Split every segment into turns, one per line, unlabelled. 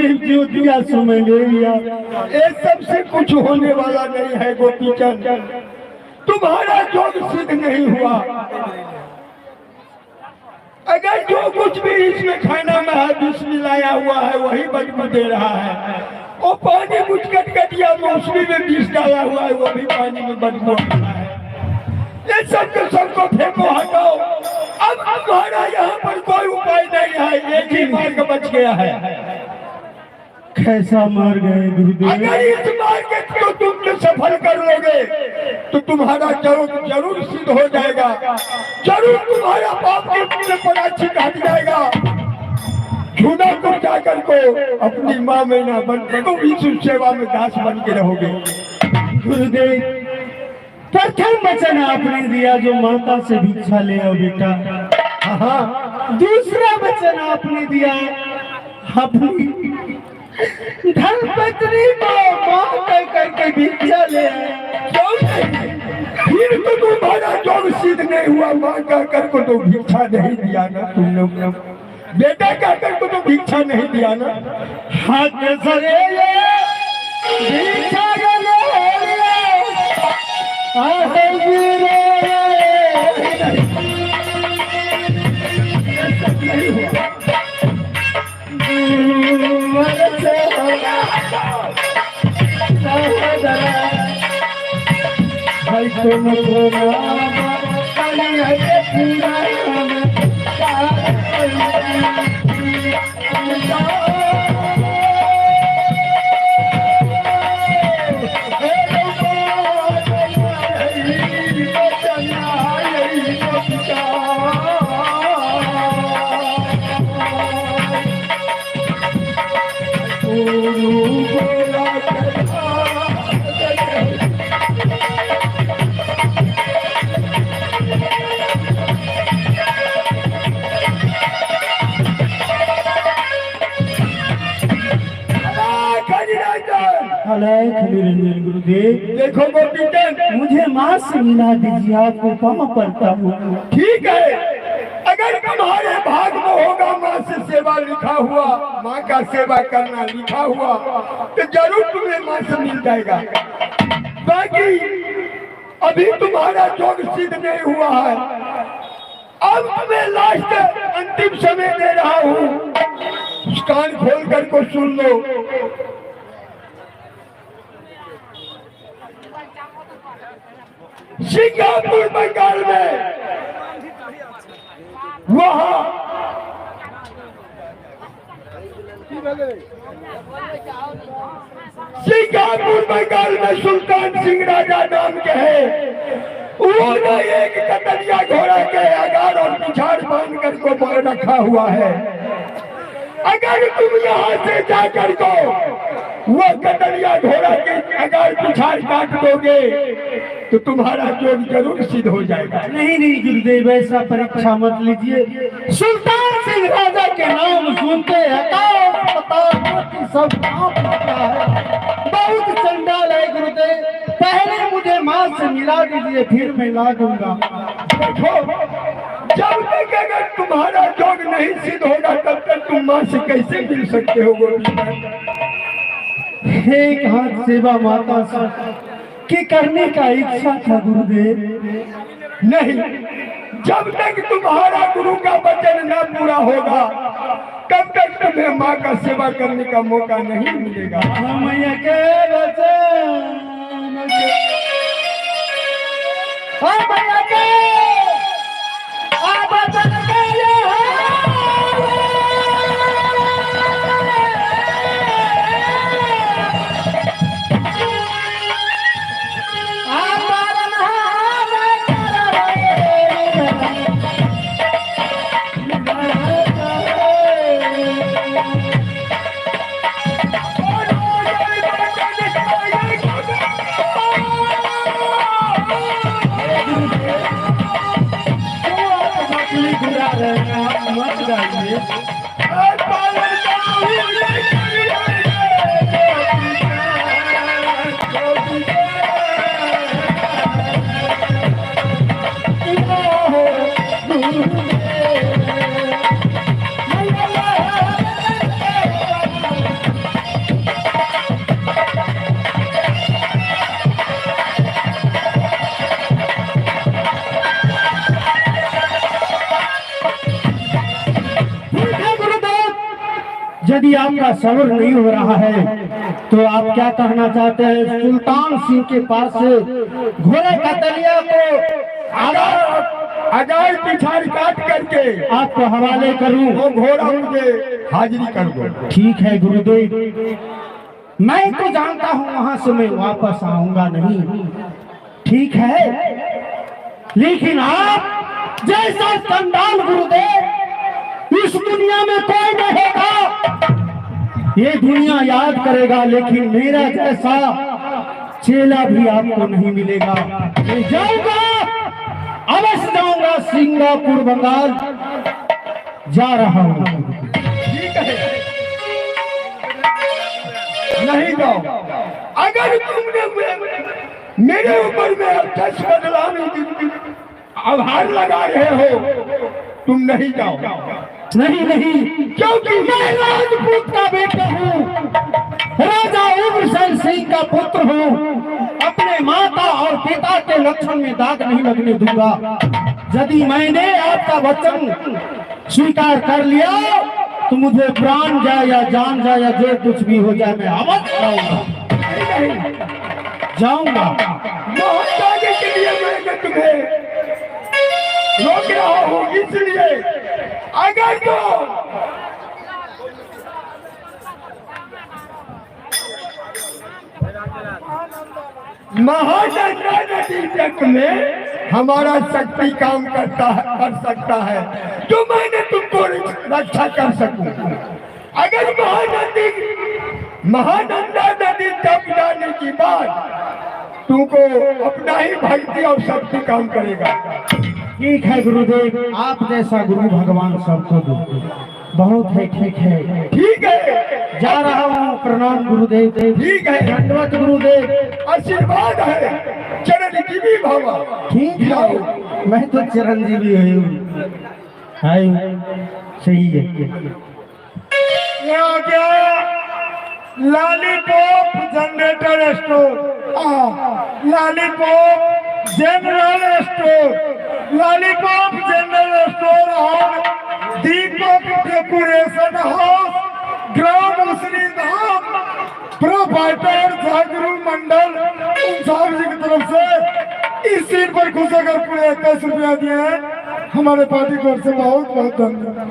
दीप ज्योतिया सुमेलिया।
ये सबसे कुछ होने वाला नहीं है गोपीचंद, तुम्हारा जोग सिद्ध नहीं हुआ। अगर जो कुछ भी इसमें खाना में है विष मिलाया हुआ है वही बदबू दे रहा है। वो पानी कुछ कटकटिया मौसमी में विष डाला हुआ है वो भी पानी में बदबू आ रहा है। ये सबको फेंको, हटाओ। अब तुम्हारा यहाँ पर कोई उपाय नहीं है, एक ही मार्ग बच गया है।
कैसा मार गए गुरुदेव?
अगर इस मार्ग को तुम सफल कर लोगे तो तुम्हारा जरूर सिद्ध हो जाएगा, जरूर तुम्हारा पाप के पराचित हट जाएगा। झूना को जाकर को अपनी माँ मैना बनते को विष्णु सेवा में दास बन के रहोगे।
गुरुदेव, प्रथम वचन आपने दिया जो माता से भिक्षा ले आओ बेटा। हाँ, दूसरा वचन आपने दिया अपनी धर्मपत्नी को मां कह करके भिक्षा ले आए।
फिर तो तुम्हारा जोग सिद्ध नहीं हुआ। माँ कह कर को तो भिक्षा नहीं दिया ना तुमने, बेटा कह कर को तो भिक्षा नहीं दिया ना।
हाथ सरे भिक्षा निरंजन गुरुदेव।
देखो गोपीचंद,
मुझे माँ से मिला दीजिए, आपको कहाँ पड़ता हूँ।
ठीक है, अगर तुम्हारे भाग में होगा माँ से सेवा लिखा हुआ, माँ का सेवा करना लिखा हुआ, तो जरूर तुम्हें माँ से मिल जाएगा। बाकी अभी तुम्हारा जोग सिद्ध नहीं हुआ है। अब तुम्हें लास्ट अंतिम समय दे रहा हूँ, कान खोल कर को सुन लो। सिंगापुर बंगाल में वहां सिंगापुर बंगाल में सुल्तान सिंह राजा नाम के है। उन्होंने एक कतरिया घोड़ा के अगार और पिछाड़ बांध कर को रखा हुआ है। अगर तुम यहाँ से जाकर को वो कतरिया घोड़ा के अगार पिछाड़ काट दोगे तो तुम्हारा जोग जरूर सिद्ध हो जाएगा।
नहीं नहीं गुरुदेव, ऐसा परीक्षा मत लीजिए। सुल्तान सिंह राजा के नाम सुनते सब काम होता है। बहुत चंडाल है गुरुदेव, पहले मुझे माँ से मिला दीजिए, फिर मैं ला दूंगा।
देखो, जब तक अगर तुम्हारा जोग नहीं सिद्ध होगा तब तक तुम माँ से कैसे मिल सकते हो?
एक हाथ सेवा माता से कि करने का इच्छा था गुरुदेव।
नहीं, जब तक तुम्हारा गुरु का वचन न पूरा होगा तब तक तुम्हें माँ का सेवा करने का मौका नहीं मिलेगा।
मैया के वचन, मैया के यदि आपका सब्र नहीं हो रहा है तो आप क्या कहना चाहते हैं? सुल्तान सिंह के पास से घोड़े का तलिया को
अगर पिछाड़ी काट करके
आपको हवाले करूं?
वो घोड़ा मुझे हाजिरी कर दो।
ठीक है गुरुदेव, मैं तो जानता हूं वहां से मैं वापस आऊंगा नहीं, ठीक है, लेकिन आप जैसा संतान गुरुदेव इस दुनिया में कोई नहीं होगा। ये दुनिया याद करेगा, लेकिन मेरा जैसा चेला भी आपको नहीं मिलेगा। मैं जाऊंगा, अवश्य जाऊंगा, सिंगापुर बंगाल जा रहा हूं।
ठीक है, नहीं जाओ। अगर तुमने मेरे ऊपर में अध्यक्ष बदलाने की आभार लगा रहे हो, तुम नहीं जाओ।
नहीं नहीं, क्योंकि मैं राजपूत का बेटा हूँ, राजा उग्रसेन सिंह का पुत्र हूँ। अपने माता और पिता के लक्षण में दाग नहीं लगने दूंगा। यदि मैंने आपका वचन स्वीकार कर लिया तो मुझे प्राण जाए या जान जाए या जो कुछ भी हो जाए, मैं अवश्य जाऊंगा।
बहुत जाने के लिए मैं तुम्हें रोक रहा हूँ, इसलिए अगर तो महानंदा नदी तक में हमारा शक्ति काम करता है, कर सकता है, जो मैंने तुमको रक्षा कर सकूं। अगर महानंदा नदी तक जाने की बात तुमको अपना ही भक्ति और शक्ति काम करेगा।
ठीक है गुरुदेव, आप जैसा गुरु भगवान सबको दो। बहुत है, ठीक है,
ठीक है,
जा रहा हूँ। प्रणाम गुरुदेव।
ठीक है,
धन्यवाद गुरुदेव,
आशीर्वाद है, चिरंजीवी भव।
ठीक है, मैं तो चिरंजीवी हूँ, सही है।
यहाँ क्या lollipop generator store, lollipop general store, lollipop general store और दीपक डेकोरेशन हाउस, ग्राम श्री धाम, प्रोपाइटर जागरू मंडल साहब जी की तरफ से इस सीट पर खुश होकर पूरे 21 रुपया दिए हैं। हमारे पार्टी की ओर से बहुत बहुत धन्यवाद।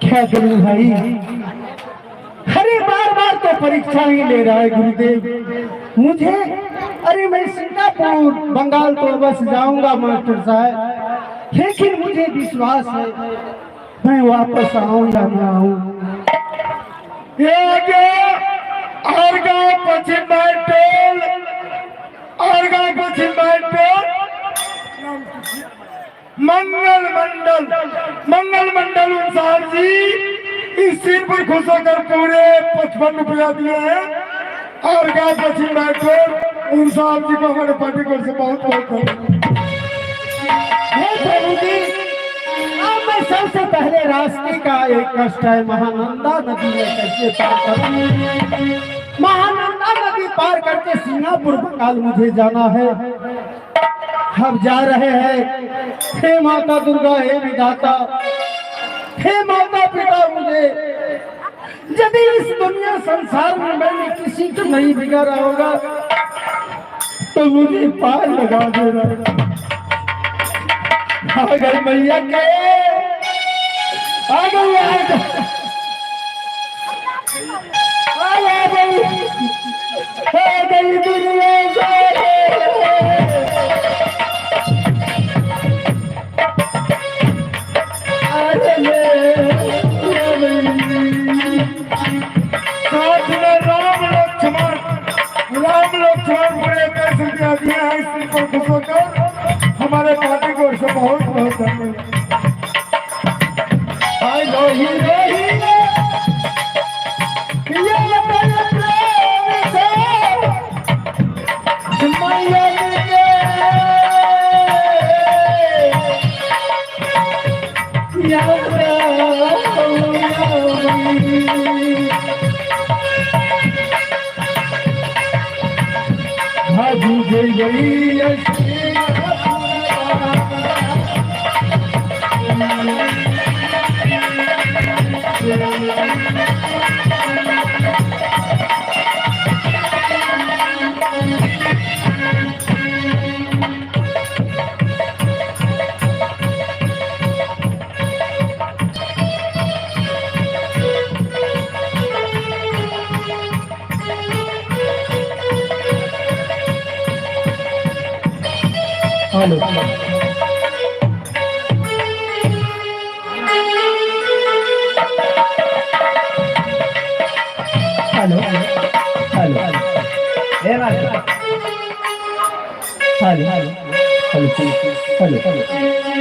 क्या करूं भाई, अरे बार बार तो परीक्षा ही ले रहा है गुरुदेव मुझे। अरे मैं सिंगापुर बंगाल तो बस जाऊंगा मास्टर साहब, लेकिन मुझे विश्वास है मैं वापस आऊं या ना आऊं।
पश्चिम टोल, पश्चिम टोल, मंगल मंडल साहब जी इस सीट पर खुश होकर पूरे 55 रुपया दिए हैं। और गाँव पश्चिम टोल उन साहब जी को हमारे पार्टी को से बहुत बहुत
मैं सबसे पहले रास्ते का एक कष्ट है, महानंदा नदी में कैसे पार करूं। महानंदा नदी पार करके सिंगापुर बंगाल मुझे जाना है। हम जा रहे हैं। हे माता दुर्गा, हे विधाता, हे माता पिता, मुझे यदि इस दुनिया संसार में मैंने किसी को नहीं बिगाड़ा होगा तो मुझे पार लगा देना। आ गई मैया के, आ गई, आ गई दुनिया।
साथ में राम लक्ष्मण बड़े 10 रुपया दिया है। इसी को खुश होकर हमारे पार्टी को से बहुत बहुत धन्यवाद।
गई hello hello hello hello hello hello hello